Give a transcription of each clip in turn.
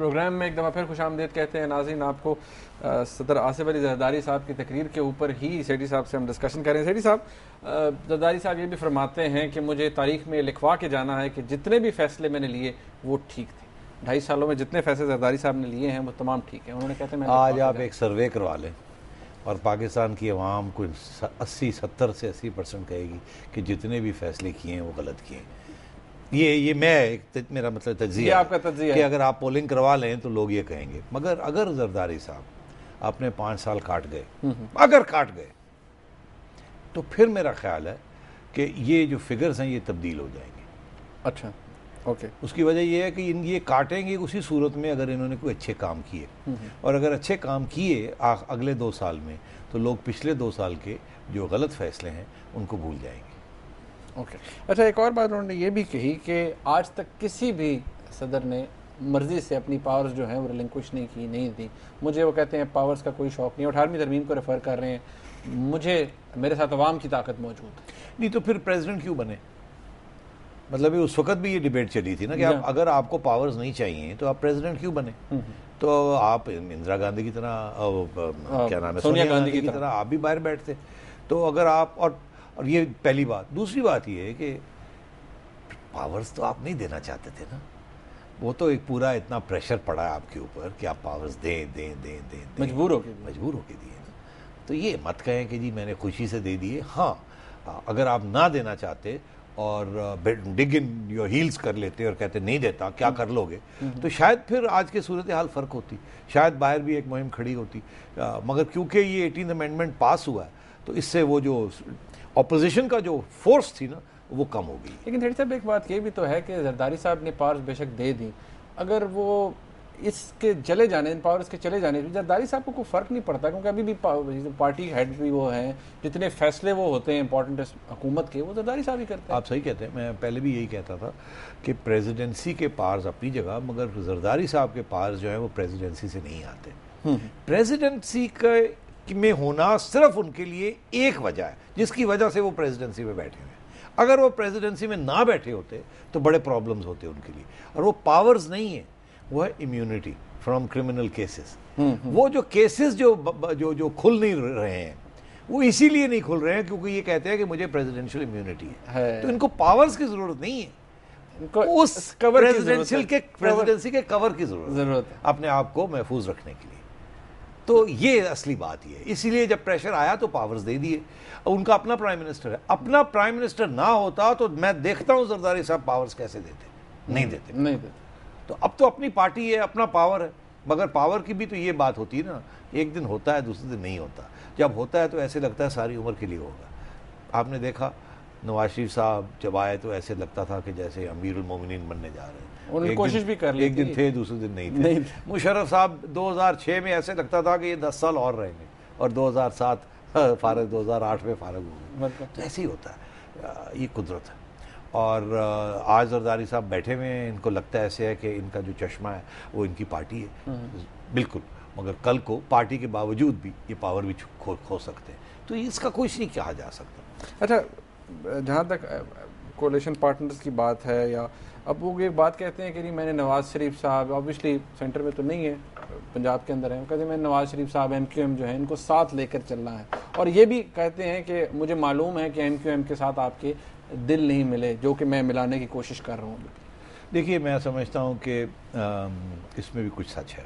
Programme میں ایک دفعہ پھر خوش آمدید کہتے ہیں ناظرین آپ کو. صدر آصف علی زرداری صاحب کی تقریر کے اوپر ہی سیٹھی صاحب سے ہم ڈسکشن کریں. سیٹھی صاحب، زرداری صاحب یہ بھی فرماتے ہیں کہ مجھے تاریخ میں لکھوا کے جانا ہے کہ جتنے بھی فیصلے میں نے لیے وہ ٹھیک تھے. 2.5 سالوں میں جتنے فیصلے زرداری صاحب نے لیے ہیں وہ تمام ٹھیک ہیں. انہوں نے کہتے ہیں آج آپ ایک سروے کروا لیں اور پاکستان کی عوام کو 70 سے 80% کہے گی کہ جتنے بھی فیصلے کیے ہیں وہ غلط کیے ہیں. یہ میرا مطلب تجزیہ ہے کہ اگر آپ پولنگ کروا لیں تو لوگ یہ کہیں گے. مگر اگر زرداری صاحب آپ نے 5 سال کاٹ گئے، اگر کاٹ گئے، تو پھر میرا خیال ہے کہ یہ جو فگرز ہیں یہ تبدیل ہو جائیں گے. اچھا، اوکے. اس کی وجہ یہ ہے کہ یہ کاٹیں گے اسی صورت میں اگر انہوں نے کوئی اچھے کام کیے، اور اگر اچھے کام کیے اگلے 2 سال میں تو لوگ پچھلے 2 سال کے جو غلط فیصلے ہیں ان کو بھول جائیں گے. اوکے. اچھا، ایک اور بات انہوں نے یہ بھی کہی کہ آج تک کسی بھی صدر نے مرضی سے اپنی پاورز جو ہیں وہ ریلنکوش نہیں دی. مجھے وہ کہتے ہیں پاورز کا کوئی شوق نہیں. 18ویں ترمیم کو ریفر کر رہے ہیں. میرے ساتھ عوام کی طاقت موجود نہیں تو پھر پریزیڈنٹ کیوں بنے؟ مطلب اس وقت بھی یہ ڈیبیٹ چلی تھی نا کہ اگر آپ کو پاورز نہیں چاہیے تو آپ پریزیڈنٹ کیوں بنے؟ تو آپ اندرا گاندھی کی طرح کیا نام ہے سونیا گاندھی کی طرح آپ بھی باہر بیٹھتے. تو اگر آپ اور یہ پہلی بات. دوسری بات یہ ہے کہ پاورز تو آپ نہیں دینا چاہتے تھے نا. وہ تو ایک پورا اتنا پریشر پڑا ہے آپ کے اوپر کہ آپ پاورز دیں مجبور ہو کے دیے نا. تو یہ مت کہیں کہ جی میں نے خوشی سے دے دیے. ہاں، اگر آپ نہ دینا چاہتے اور ڈگ ان یور ہیلز کر لیتے اور کہتے نہیں دیتا کیا کر لو گے، تو شاید پھر آج کے صورتحال فرق ہوتی، شاید باہر بھی ایک مہم کھڑی ہوتی. مگر کیونکہ یہ 18th امینڈمنٹ پاس ہوا ہے تو اس سے وہ جو اپوزیشن کا جو فورس تھی نا وہ کم ہو گئی. لیکن تھیڑی صاحب ایک بات یہ بھی تو ہے کہ زرداری صاحب نے پاورز بے شک دے دی، اگر وہ اس کے چلے جانے، ان پاورز کے چلے جانے زرداری صاحب کو کوئی فرق نہیں پڑتا، کیونکہ ابھی بھی پارٹی ہیڈ بھی وہ ہیں، جتنے فیصلے وہ ہوتے ہیں امپورٹنٹ حکومت کے وہ زرداری صاحب ہی کرتے ہیں. آپ صحیح کہتے ہیں. میں پہلے بھی یہی کہتا تھا کہ پریزیڈنسی کے پاورز اپنی جگہ، مگر زرداری صاحب کے پاورز جو ہیں وہ پریزیڈنسی سے نہیں آتے. پریزیڈنسی میں ہونا صرف ان کے لیے ایک وجہ ہے جس کی وجہ سے وہ پریزیڈنسی میں بیٹھے ہوئے. اگر وہ پریزیڈنسی میں نہ بیٹھے ہوتے تو بڑے پرابلمز ہوتے ان کے لیے. اور وہ پاورز نہیں ہیں، وہ ہے امیونٹی فرام کرمنل کیسز. وہ جو کیسز جو کھل نہیں رہے ہیں وہ اسی لیے نہیں کھل رہے ہیں کیونکہ یہ کہتے ہیں کہ مجھے پریزیڈنشل امیونٹی ہے. تو ان کو پاورز کی ضرورت نہیں ہے، اس پریزیڈنسی کے کور کی ضرورت ہے اپنے آپ کو محفوظ رکھنے کے لیے. تو یہ اصلی بات یہ ہے. اسی لیے جب پریشر آیا تو پاورز دے دیے. ان کا اپنا پرائم منسٹر ہے. اپنا پرائم منسٹر نہ ہوتا تو میں دیکھتا ہوں زرداری صاحب پاورز کیسے دیتے. نہیں دیتے. تو اب تو اپنی پارٹی ہے، اپنا پاور ہے. مگر پاور کی بھی تو یہ بات ہوتی ہے نا، ایک دن ہوتا ہے دوسرے دن نہیں ہوتا. جب ہوتا ہے تو ایسے لگتا ہے ساری عمر کے لیے ہوگا. آپ نے دیکھا نواز شریف صاحب جب آئے تو ایسے لگتا تھا کہ جیسے امیر المومنین بننے جا رہے ہیں. انہوں نے کوشش بھی کر لی، ایک دن تھے دوسرے دن نہیں تھے. مشرف صاحب 2006 میں ایسے لگتا تھا کہ یہ 10 سال اور رہیں گے، اور 2007 فارغ، 2008 میں فارغ ہو گئے. تو ایسے ہی ہوتا ہے، یہ قدرت ہے. اور آج زرداری صاحب بیٹھے ہوئے ہیں، ان کو لگتا ہے ایسے ہے کہ ان کا جو چشمہ ہے وہ ان کی پارٹی ہے. بالکل. مگر کل کو پارٹی کے باوجود بھی یہ پاور بھی کھو سکتے ہیں. تو اس کا کچھ نہیں کہا جا سکتا. اچھا، جہاں تک کولیشن پارٹنرز کی بات ہے، یا اب وہ یہ بات کہتے ہیں کہ نہیں میں نے نواز شریف صاحب آبویسلی سینٹر میں تو نہیں ہے، پنجاب کے اندر ہیں، کہتے ہیں میں نواز شریف صاحب ایم کیو ایم جو ہے ان کو ساتھ لے کر چلنا ہے. اور یہ بھی کہتے ہیں کہ مجھے معلوم ہے کہ ایم کیو ایم کے ساتھ آپ کے دل نہیں ملے، جو کہ میں ملانے کی کوشش کر رہا ہوں. دیکھیے میں سمجھتا ہوں کہ اس میں بھی کچھ سچ ہے.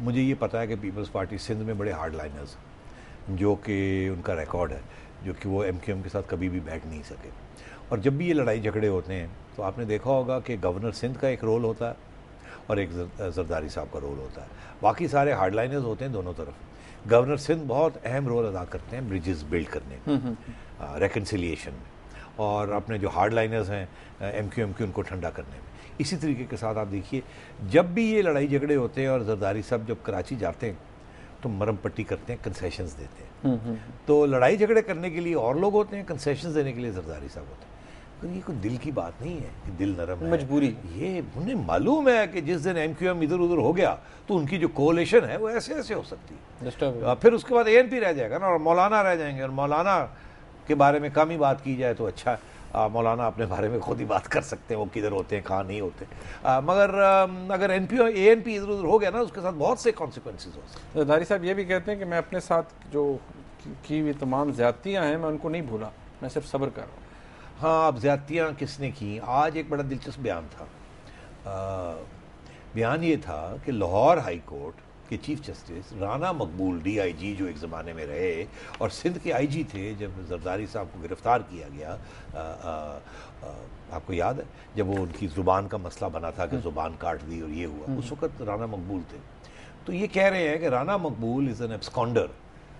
مجھے یہ پتا ہے کہ پیپلز پارٹی سندھ میں بڑے ہارڈ لائنرز ہیں، جو کہ ان کا ریکارڈ ہے، جو کہ وہ ایم کیو ایم کے ساتھ کبھی بھی بیٹھ نہیں سکے. اور جب بھی یہ لڑائی جھگڑے ہوتے ہیں تو آپ نے دیکھا ہوگا کہ گورنر سندھ کا ایک رول ہوتا ہے اور ایک زرداری صاحب کا رول ہوتا ہے. باقی سارے ہارڈ لائنرز ہوتے ہیں دونوں طرف. گورنر سندھ بہت اہم رول ادا کرتے ہیں بریجز بلڈ کرنے میں، ریکنسیلیشن میں، اور اپنے جو ہارڈ لائنرز ہیں ایم کیو ایم کے ان کو ٹھنڈا کرنے میں. اسی طریقے کے ساتھ آپ دیکھیے جب بھی یہ لڑائی جھگڑے ہوتے ہیں اور زرداری صاحب جب کراچی جاتے ہیں تو مرم پٹی کرتے ہیں، کنسیشنز دیتے ہیں. تو لڑائی جھگڑے کرنے کے لیے اور لوگ ہوتے ہیں، کنسیشنز دینے کے لیے زرداری صاحب ہوتے ہیں. یہ کوئی دل کی بات نہیں ہے کہ دل نرم ہے، مجبوری. یہ انہیں معلوم ہے کہ جس دن ایم کیو ایم ادھر ادھر ہو گیا تو ان کی جو کولیشن ہے وہ ایسے ایسے ہو سکتی ہے. پھر اس کے بعد اے این پی رہ جائے گا نا، اور مولانا رہ جائیں گے. اور مولانا کے بارے میں کم ہی بات کی جائے تو اچھا ہے. مولانا اپنے بارے میں خود ہی بات کر سکتے ہیں وہ کدھر ہوتے ہیں کہاں نہیں ہوتے. مگر اگر ANP ادھر ادھر ہو گیا نا اس کے ساتھ بہت سے کانسیکوینسز ہو سکتے ہیں. زرداری صاحب یہ بھی کہتے ہیں کہ میں اپنے ساتھ جو کی ہوئی تمام زیادتیاں ہیں میں ان کو نہیں بھولا, میں صرف صبر کر رہا ہوں. ہاں, اب زیادتیاں کس نے کی؟ آج ایک بڑا دلچسپ بیان تھا. بیان یہ تھا کہ لاہور ہائی کورٹ کے چیف جسٹس رانا مقبول DIG جو ایک زمانے میں رہے اور سندھ کے IG تھے جب زرداری صاحب کو گرفتار کیا گیا, آپ کو یاد ہے جب وہ ان کی زبان کا مسئلہ بنا تھا کہ زبان کاٹ دی اور یہ ہوا, اس وقت رانا مقبول تھے. تو یہ کہہ رہے ہیں کہ رانا مقبول از این ایبسکانڈر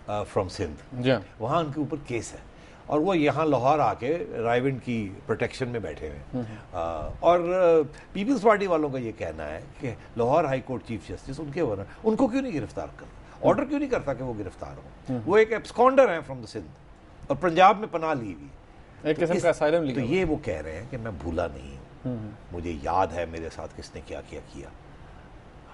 فرام سندھ, وہاں ان کے اوپر کیس ہے اور وہ یہاں لاہور آ کے رائیونڈ کی پروٹیکشن میں بیٹھے ہوئے ہیں. اور پیپلز پارٹی والوں کا یہ کہنا ہے کہ Lahore high court chief justice in کو کیوں نہیں گرفتار کرتا, آرڈر کیوں نہیں کرتا کہ وہ گرفتار ہوں. وہ ایک ایبسکانڈر ہیں فرام دا سندھ اور پنجاب میں پناہ لی ہوئی, ایک قسم کا اسائلم لیا. تو یہ وہ کہہ رہے ہیں کہ میں بھولا نہیں ہوں, مجھے یاد ہے میرے ساتھ کس نے کیا کیا.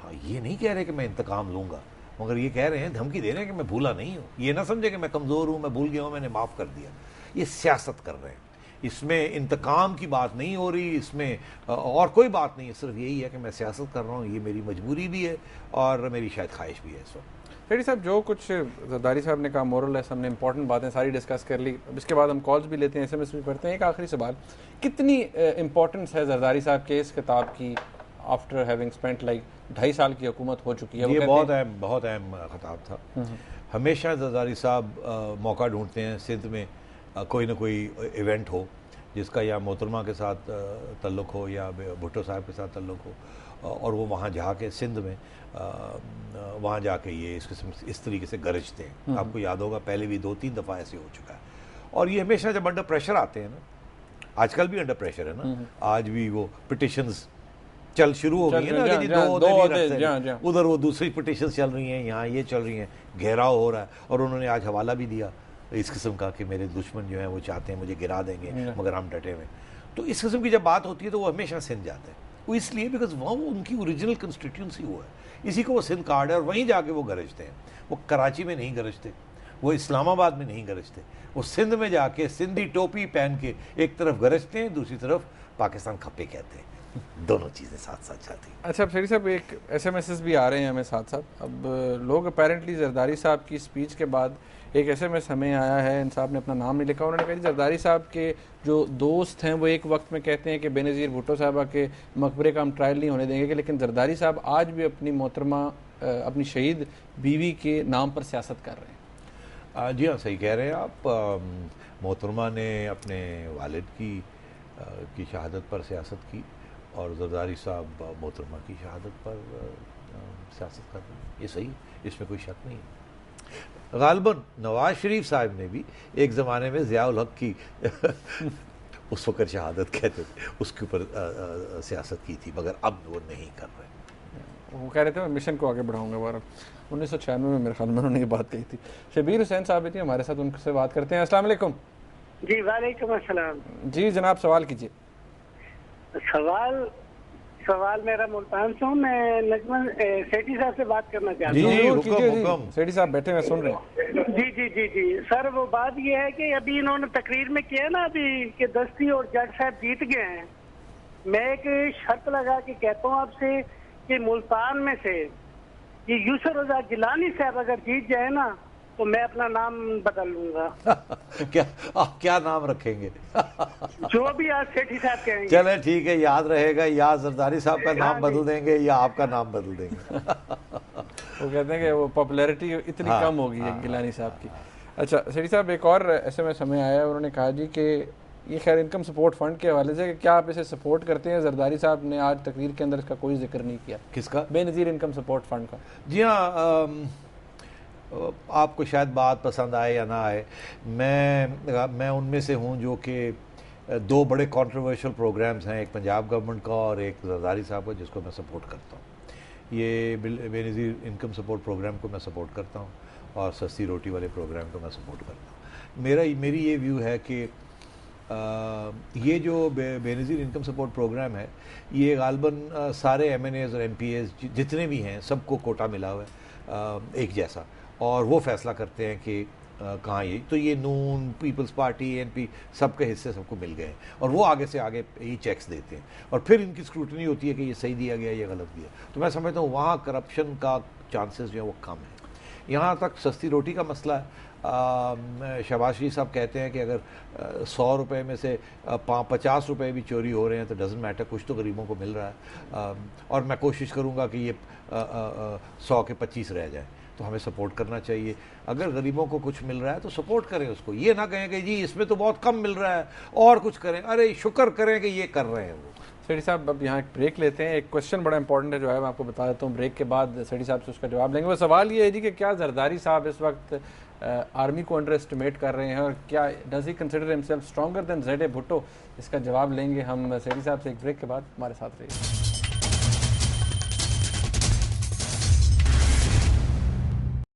ہاں, یہ نہیں کہہ رہے کہ میں انتقام لوں گا, مگر یہ کہہ رہے ہیں, دھمکی دے رہے ہیں کہ میں بھولا نہیں ہوں. یہ نہ سمجھے کہ میں کمزور ہوں, میں بھول گیا ہوں, میں نے معاف کر دیا. یہ سیاست کر رہے ہیں, اس میں انتقام کی بات نہیں ہو رہی, اس میں اور کوئی بات نہیں ہے, صرف یہی ہے کہ میں سیاست کر رہا ہوں, یہ میری مجبوری بھی ہے اور میری شاید خواہش بھی ہے اس وقت. ریڈی صاحب, جو کچھ زرداری صاحب نے کہا مورل ہم نے امپورٹنٹ باتیں ساری ڈسکس کر لی. اب اس کے بعد ہم کالز بھی لیتے ہیں, SMS بھی پڑھتے ہیں. ایک آخری سوال, کتنی امپورٹنس ہے زرداری صاحب کے اس خطاب کی آفٹر ہیونگ اسپینٹ لائک 2.5 سال کی حکومت ہو چکی ہے؟ یہ بہت اہم خطاب تھا. ہمیشہ زرداری صاحب موقع ڈھونڈتے ہیں سندھ میں کوئی نہ کوئی ایونٹ ہو جس کا یا محترمہ کے ساتھ تعلق ہو یا بھٹو صاحب کے ساتھ تعلق ہو, اور وہ وہاں جا کے سندھ میں وہاں جا کے یہ اس طریقے سے گرجتے ہیں. آپ کو یاد ہوگا پہلے بھی 2-3 دفعہ ایسے ہو چکا ہے. اور یہ ہمیشہ جب انڈر پریشر آتے ہیں نا, آج کل بھی انڈر پریشر ہے نا, آج بھی وہ پٹیشنز چل شروع ہو گئی ہیں نا کہ دو ادھر وہ دوسری پٹیشنز چل رہی ہیں, یہاں یہ چل رہی ہیں, گھیراؤ ہو رہا ہے. اور انہوں نے آج حوالہ بھی دیا اس قسم کا کہ میرے دشمن جو ہیں وہ چاہتے ہیں مجھے گرا دیں گے مگر ہم ڈٹے ہوئے. تو اس قسم کی جب بات ہوتی ہے تو وہ ہمیشہ سندھ جاتے ہیں. وہ اس لیے بیکاز وہاں وہ ان کی اوریجنل کنسٹیٹیونسی وہ ہے, اسی کو وہ سندھ کارڈ ہے اور وہیں جا کے وہ گرجتے ہیں. وہ کراچی میں نہیں گرجتے, وہ اسلام آباد میں نہیں گرجتے, وہ سندھ میں جا کے سندھی ٹوپی پہن کے ایک طرف گرجتے ہیں, دوسری طرف پاکستان کھپے کہتے ہیں. دونوں چیزیں ساتھ ساتھ چلتی ہیں. اچھا شریف صاحب, ایک SMS بھی آ رہے ہیں ہمیں ساتھ ساتھ. اب لوگ اپیرنٹلی زرداری صاحب کی اسپیچ کے بعد ایک SMS ہمیں آیا ہے, ان صاحب نے اپنا نام نہیں لکھا, انہوں نے کہا زرداری صاحب کے جو دوست ہیں وہ ایک وقت میں کہتے ہیں کہ بے نظیر بھٹو صاحبہ کے مقبرے کا ہم ٹرائل نہیں ہونے دیں گے, لیکن زرداری صاحب آج بھی اپنی محترمہ اپنی شہید بیوی کے نام پر سیاست کر رہے ہیں. جی ہاں, صحیح کہہ رہے ہیں آپ. محترمہ نے اپنے والد کی شہادت پر سیاست کی اور زرداری صاحب محترمہ کی شہادت پر سیاست کر رہے ہیں. یہ صحیح, اس میں کوئی شک نہیں ہے. غالباً نواز شریف صاحب نے بھی ایک زمانے میں ضیاء الحق کی اس وقت شہادت کہتے تھے, اس کے اوپر سیاست کی تھی, مگر اب وہ نہیں کر رہے. وہ کہہ رہے تھے میں مشن کو آگے بڑھاؤں گا. 1996 میں میرے خیال میں انہوں نے یہ بات کہی تھی. شبیر حسین صاحب تھی ہمارے ساتھ, ان سے بات کرتے ہیں. السلام علیکم. جی وعلیکم السلام. جی جناب, سوال کیجیے. سوال میرا ملتان سے ہوں, میں نجمن سیٹھی صاحب سے بات کرنا چاہتا ہوں. جی حکم. سیٹھی صاحب بیٹھے ہیں, سن رہے ہیں. جی سر, وہ بات یہ ہے کہ ابھی انہوں نے تقریر میں کیا نا ابھی کہ دستی اور جج صاحب جیت گئے ہیں. میں ایک شرط لگا کے کہتا ہوں آپ سے کہ ملتان میں سے یہ یوسف رضا گیلانی صاحب اگر جیت جائے نا تو میں اپنا نام بدل لوں گا. کیا نام رکھیں گے؟ جو بھی آج سیٹھی صاحب کہیں گے. چلے ٹھیک ہے, یاد رہے گا. یا زرداری صاحب کا نام بدل دیں گے یا آپ کا نام بدل دیں گے. وہ کہتے ہیں کہ وہ پاپولیرٹی اتنی کم ہوگی ہے گیلانی صاحب کی. اچھا سیٹھی صاحب, ایک اور SMS ہمیں آیا ہے, انہوں نے کہا جی کہ یہ خیر انکم سپورٹ فنڈ کے حوالے سے کہ کیا آپ اسے سپورٹ کرتے ہیں؟ زرداری صاحب نے آج تقریر کے اندر اس کا کوئی ذکر نہیں کیا. کس کا؟ بے نظیر انکم سپورٹ فنڈ کا. جی ہاں, آپ کو شاید بات پسند آئے یا نہ آئے, میں ان میں سے ہوں جو کہ 2 بڑے کنٹروورشل پروگرامز ہیں, ایک پنجاب گورنمنٹ کا اور ایک زرداری صاحب کا, جس کو میں سپورٹ کرتا ہوں. یہ بے نظیر انکم سپورٹ پروگرام کو میں سپورٹ کرتا ہوں اور سستی روٹی والے پروگرام کو میں سپورٹ کرتا ہوں. میری یہ ویو ہے کہ یہ جو بے نظیر انکم سپورٹ پروگرام ہے یہ غالباً سارے MNAs اور MPAs جتنے بھی ہیں سب کو کوٹا ملا ہوا ہے ایک جیسا, اور وہ فیصلہ کرتے ہیں کہ کہاں یہ تو یہ نون پیپلز پارٹی NP سب کے حصے سب کو مل گئے اور وہ آگے سے آگے یہی چیکس دیتے ہیں اور پھر ان کی اسکروٹنی ہوتی ہے کہ یہ صحیح دیا گیا یہ غلط دیا. تو میں سمجھتا ہوں وہاں کرپشن کا چانسز جو ہے وہ کم ہے. یہاں تک سستی روٹی کا مسئلہ ہے. شہباز شریف صاحب کہتے ہیں کہ اگر 100 روپے میں سے 50 روپے بھی چوری ہو رہے ہیں تو ڈزنٹ میٹر, کچھ تو غریبوں کو مل رہا ہے, اور میں کوشش کروں گا کہ یہ 100 کے 25 رہ جائیں. تو ہمیں سپورٹ کرنا چاہیے. اگر غریبوں کو کچھ مل رہا ہے تو سپورٹ کریں اس کو, یہ نہ کہیں کہ جی اس میں تو بہت کم مل رہا ہے اور کچھ کریں. ارے شکر کریں کہ یہ کر رہے ہیں وہ. سیٹھی صاحب اب یہاں ایک بریک لیتے ہیں. ایک کوشچن بڑا امپورٹنٹ ہے جو ہے میں آپ کو بتا دیتا ہوں, بریک کے بعد سیٹھی صاحب سے اس کا جواب لیں گے. وہ سوال یہ ہے جی کہ کیا زرداری صاحب اس وقت آرمی کو انڈر اسٹیمیٹ کر رہے ہیں اور کیا does he consider himself stronger than Z A Bhutto? اس کا جواب لیں گے ہم سیٹھی صاحب سے ایک بریک کے بعد. ہمارے ساتھ رہیے.